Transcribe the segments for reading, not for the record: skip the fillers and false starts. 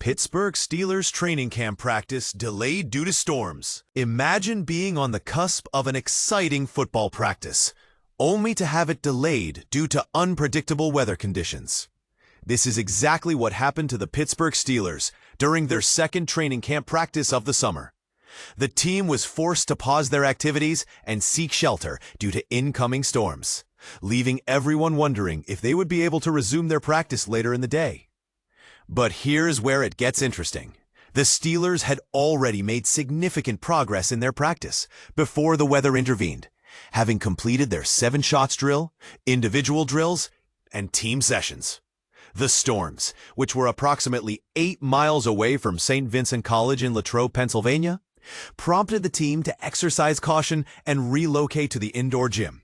Pittsburgh Steelers training camp practice delayed due to storms. Imagine being on the cusp of an exciting football practice, only to have it delayed due to unpredictable weather conditions. This is exactly what happened to the Pittsburgh Steelers during their second training camp practice of the summer. The team was forced to pause their activities and seek shelter due to incoming storms, leaving everyone wondering if they would be able to resume their practice later in the day. But here's where it gets interesting. The Steelers had already made significant progress in their practice before the weather intervened, having completed their 7-shots drill, individual drills, and team sessions. The storms, which were approximately 8 miles away from St. Vincent College in Latrobe, Pennsylvania, prompted the team to exercise caution and relocate to the indoor gym.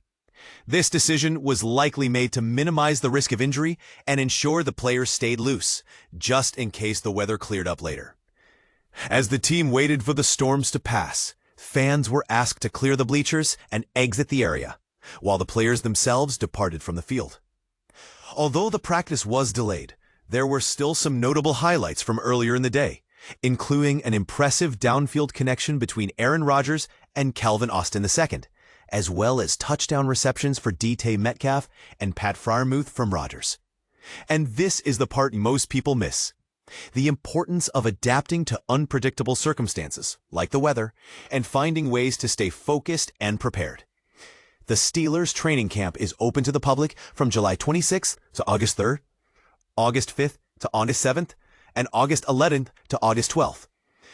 This decision was likely made to minimize the risk of injury and ensure the players stayed loose, just in case the weather cleared up later. As the team waited for the storms to pass, fans were asked to clear the bleachers and exit the area, while the players themselves departed from the field. Although the practice was delayed, there were still some notable highlights from earlier in the day, including an impressive downfield connection between Aaron Rodgers and Calvin Austin II, as well as touchdown receptions for DK Metcalf and Pat Freiermuth from Rodgers. And this is the part most people miss: the importance of adapting to unpredictable circumstances, like the weather, and finding ways to stay focused and prepared. The Steelers training camp is open to the public from July 26th to August 3rd, August 5th to August 7th, and August 11th to August 12th.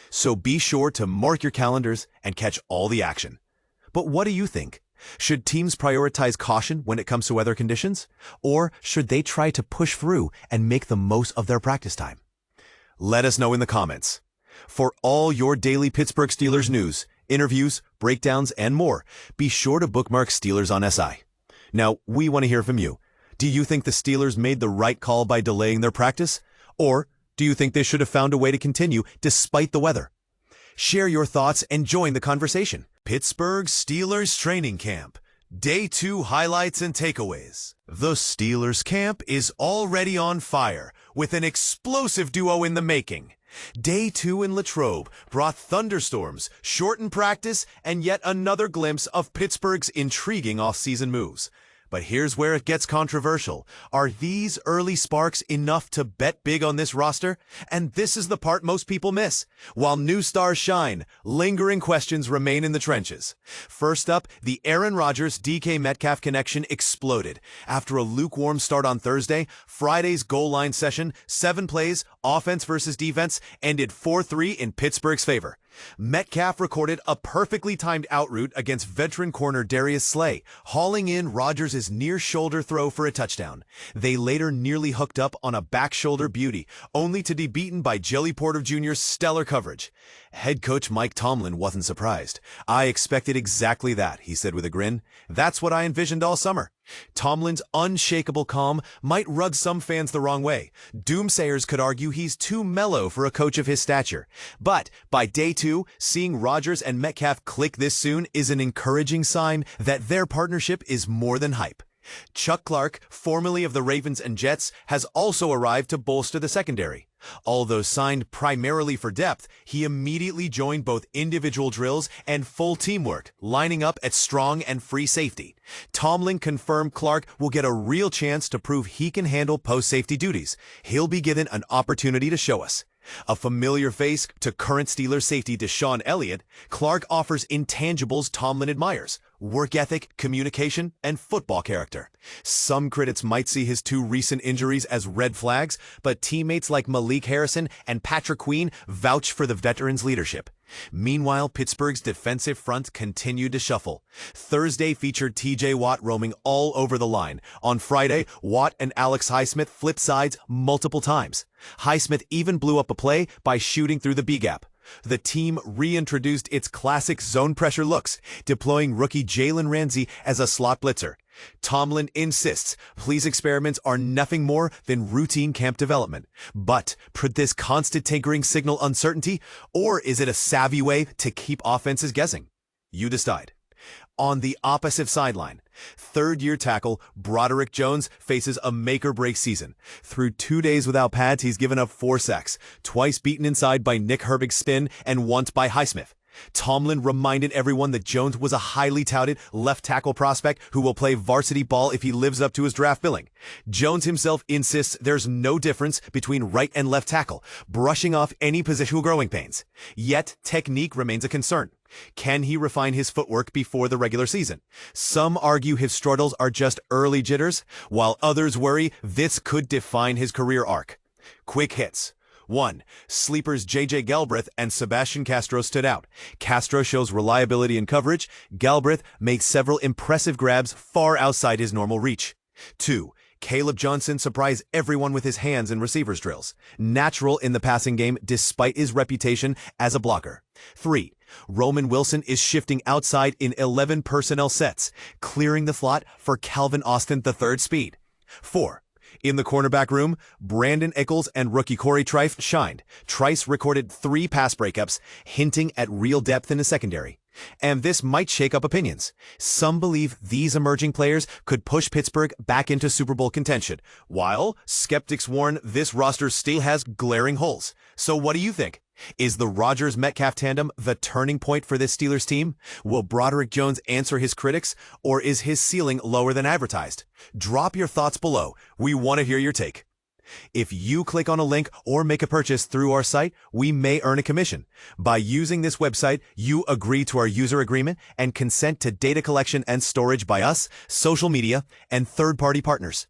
So be sure to mark your calendars and catch all the action. But what do you think? Should teams prioritize caution when it comes to weather conditions? Or should they try to push through and make the most of their practice time? Let us know in the comments. For all your daily Pittsburgh Steelers news, interviews, breakdowns, and more, be sure to bookmark Steelers on SI. Now, we want to hear from you. Do you think the Steelers made the right call by delaying their practice? Or do you think they should have found a way to continue despite the weather? Share your thoughts and join the conversation. Pittsburgh Steelers training camp. Day 2 highlights and takeaways. The Steelers camp is already on fire with an explosive duo in the making. Day 2 in Latrobe brought thunderstorms, shortened practice, and yet another glimpse of Pittsburgh's intriguing offseason moves. But here's where it gets controversial. Are these early sparks enough to bet big on this roster? And this is the part most people miss. While new stars shine, lingering questions remain in the trenches. First up, the Aaron Rodgers DK Metcalf connection exploded. After a lukewarm start on Thursday, Friday's goal line session, 7 plays, offense versus defense, ended 4-3 in Pittsburgh's favor. Metcalf recorded a perfectly timed out route against veteran corner Darius Slay, hauling in Rodgers' near-shoulder throw for a touchdown. They later nearly hooked up on a back-shoulder beauty, only to be beaten by Jelly Porter Jr.'s stellar coverage. Head coach Mike Tomlin wasn't surprised. "I expected exactly that," he said with a grin. "That's what I envisioned all summer." Tomlin's unshakable calm might rub some fans the wrong way. Doomsayers could argue he's too mellow for a coach of his stature. But by day 2, seeing Rodgers and Metcalf click this soon is an encouraging sign that their partnership is more than hype. Chuck Clark, formerly of the Ravens and Jets, has also arrived to bolster the secondary. Although signed primarily for depth, he immediately joined both individual drills and full teamwork, lining up at strong and free safety. Tomlin confirmed Clark will get a real chance to prove he can handle post-safety duties. He'll be given an opportunity to show us. A familiar face to current Steelers safety Deshaun Elliott, Clark offers intangibles Tomlin admires: work ethic, communication, and football character. Some critics might see his 2 recent injuries as red flags, but teammates like Malik Harrison and Patrick Queen vouch for the veteran's leadership. Meanwhile, Pittsburgh's defensive front continued to shuffle. Thursday featured TJ Watt roaming all over the line. On Friday, Watt and Alex Highsmith flipped sides multiple times. Highsmith even blew up a play by shooting through the B-gap. The team reintroduced its classic zone pressure looks, deploying rookie Jalen Ramsey as a slot blitzer. Tomlin insists these experiments are nothing more than routine camp development. But could this constant tinkering signal uncertainty, or is it a savvy way to keep offenses guessing? You decide. On the opposite sideline, third-year tackle Broderick Jones faces a make-or-break season. Through 2 days without pads, he's given up 4 sacks, twice beaten inside by Nick Herbig's spin and once by Highsmith. Tomlin reminded everyone that Jones was a highly touted left tackle prospect who will play varsity ball if he lives up to his draft billing. Jones himself insists there's no difference between right and left tackle, brushing off any positional growing pains. Yet, technique remains a concern. Can he refine his footwork before the regular season? Some argue his struggles are just early jitters, while others worry this could define his career arc. Quick hits. 1. Sleepers J.J. Galbraith and Sebastian Castro stood out. Castro shows reliability in coverage. Galbraith makes several impressive grabs far outside his normal reach. 2. Caleb Johnson surprised everyone with his hands in receivers drills. Natural in the passing game despite his reputation as a blocker. 3. Roman Wilson is shifting outside in 11 personnel sets, clearing the slot for Calvin Austin III's speed. 4. In the cornerback room, Brandon Eccles and rookie Corey Trice shined. Trice recorded 3 pass breakups, hinting at real depth in the secondary. And this might shake up opinions. Some believe these emerging players could push Pittsburgh back into Super Bowl contention, while skeptics warn this roster still has glaring holes. So what do you think? Is the Rodgers-Metcalf tandem the turning point for this Steelers team? Will Broderick Jones answer his critics, or is his ceiling lower than advertised? Drop your thoughts below. We want to hear your take. If you click on a link or make a purchase through our site, we may earn a commission. By using this website, you agree to our user agreement and consent to data collection and storage by us, social media, and third-party partners.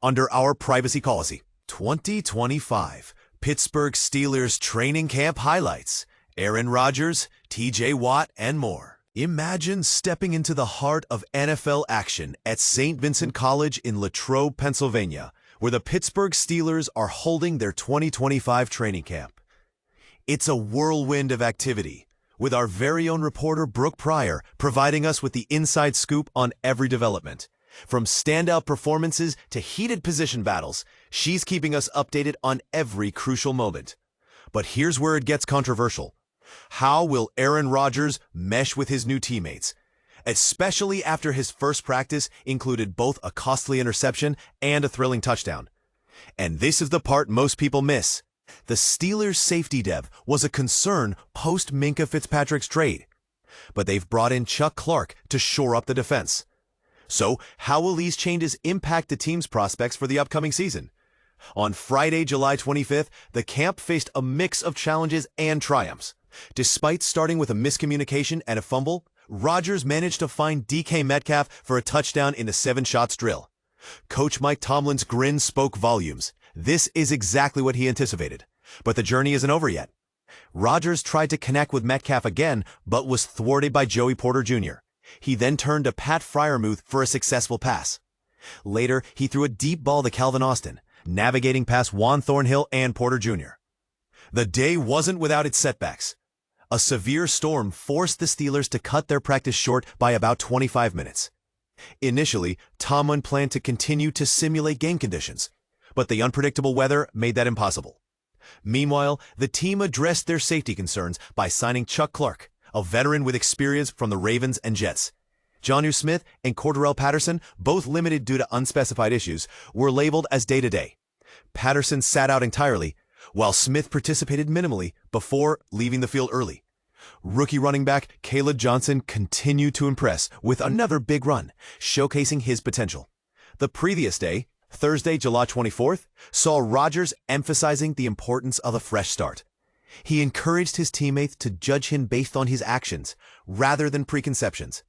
Under our privacy policy. 2025 Pittsburgh Steelers training camp highlights. Aaron Rodgers, TJ Watt, and more. Imagine stepping into the heart of NFL action at St. Vincent College in Latrobe, Pennsylvania, where the Pittsburgh Steelers are holding their 2025 training camp. It's a whirlwind of activity, with our very own reporter Brooke Pryor providing us with the inside scoop on every development. From standout performances to heated position battles, she's keeping us updated on every crucial moment. But here's where it gets controversial. How will Aaron Rodgers mesh with his new teammates? Especially after his first practice included both a costly interception and a thrilling touchdown. And this is the part most people miss. The Steelers' safety depth was a concern post-Minkah Fitzpatrick's trade. But they've brought in Chuck Clark to shore up the defense. So, how will these changes impact the team's prospects for the upcoming season? On Friday, July 25th, the camp faced a mix of challenges and triumphs. Despite starting with a miscommunication and a fumble, Rodgers managed to find DK Metcalf for a touchdown in a 7-shots drill. Coach Mike Tomlin's grin spoke volumes. This is exactly what he anticipated. But the journey isn't over yet. Rodgers tried to connect with Metcalf again, but was thwarted by Joey Porter Jr. He then turned to Pat Freiermuth for a successful pass. Later, he threw a deep ball to Calvin Austin, navigating past Juan Thornhill and Porter Jr. The day wasn't without its setbacks. A severe storm forced the Steelers to cut their practice short by about 25 minutes. Initially, Tomlin planned to continue to simulate game conditions, but the unpredictable weather made that impossible. Meanwhile, the team addressed their safety concerns by signing Chuck Clark, a veteran with experience from the Ravens and Jets. Jonnu Smith and Cordarrelle Patterson, both limited due to unspecified issues, were labeled as day-to-day. Patterson sat out entirely, while Smith participated minimally before leaving the field early. Rookie running back Caleb Johnson continued to impress with another big run, showcasing his potential. The previous day, Thursday, July 24th, saw Rodgers emphasizing the importance of a fresh start. He encouraged his teammates to judge him based on his actions, rather than preconceptions.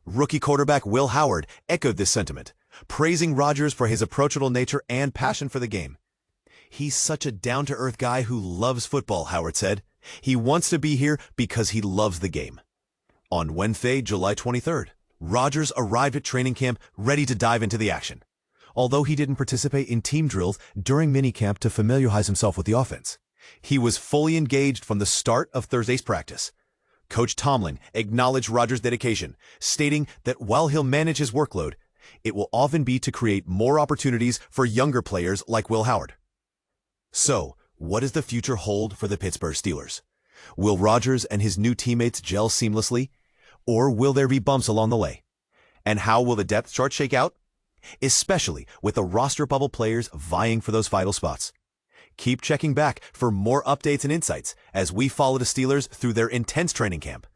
Rookie quarterback Will Howard echoed this sentiment, praising Rodgers for his approachable nature and passion for the game. "He's such a down-to-earth guy who loves football," Howard said. "He wants to be here because he loves the game." On Wednesday, July 23rd, Rodgers arrived at training camp ready to dive into the action, although he didn't participate in team drills during minicamp to familiarize himself with the offense. He was fully engaged from the start of Thursday's practice. Coach Tomlin acknowledged Rodgers' dedication, stating that while he'll manage his workload, it will often be to create more opportunities for younger players like Will Howard. So, what does the future hold for the Pittsburgh Steelers? Will Rodgers and his new teammates gel seamlessly? Or will there be bumps along the way? And how will the depth chart shake out? Especially with the roster bubble players vying for those vital spots. Keep checking back for more updates and insights as we follow the Steelers through their intense training camp.